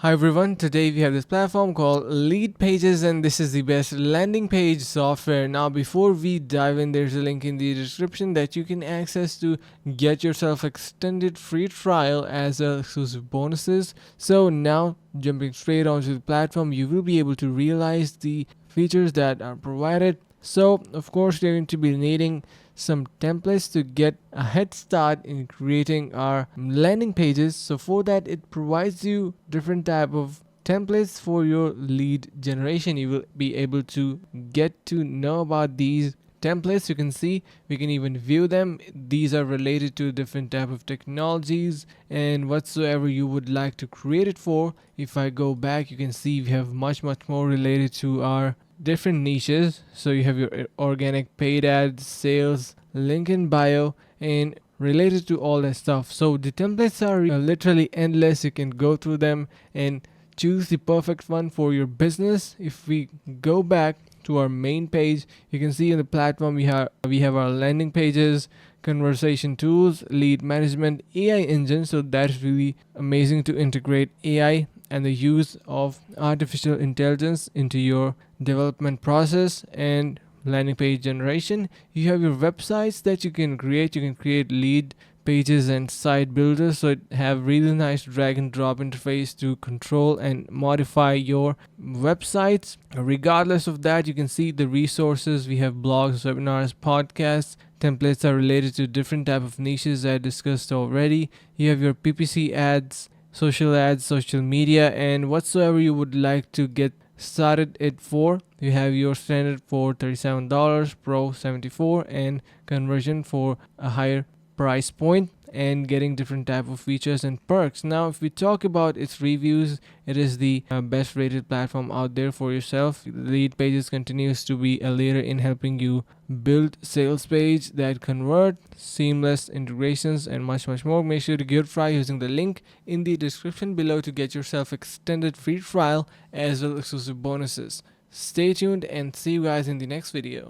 Hi everyone, today we have this platform called Leadpages and this is the best landing page software. Now before we dive in, there's a link in the description that you can access to get yourself extended free trial as well as exclusive bonuses. So now jumping straight onto the platform, you will be able to realize the features that are provided. So of course you're going to be needing some templates to get a head start in creating our landing pages. So for that, it provides you different type of templates for your lead generation. You will be able to get to know about these templates. You can see we can even view them. These are related to different type of technologies and whatsoever you would like to create it for. If I go back, you can see we have much more related to our different niches. So you have your organic paid ads, sales, link in bio, and related to all that stuff. So the templates are literally endless. You can go through them and choose the perfect one for your business. If we go back to our main page, you can see in the platform we have our landing pages, conversation tools, lead management, AI engine. So that's really amazing to integrate AI and the use of artificial intelligence into your development process and landing page generation. You have your websites that you can create. You can create lead pages and site builders, so it have really nice drag and drop interface to control and modify your websites. Regardless of that, you can see the resources. We have blogs, webinars, podcasts. Templates are related to different type of niches I discussed already. You have your PPC ads, social media, and whatsoever you would like to get started it for. You have your standard for $37, pro 74, and conversion for a higher price point, and getting different type of features and perks. Now if we talk about its reviews, it is the best rated platform out there for yourself. Leadpages continues to be a leader in helping you build sales page that convert, seamless integrations, and much more. Make sure to give it a try using the link in the description below to get yourself extended free trial as well as exclusive bonuses. Stay tuned and see you guys in the next video.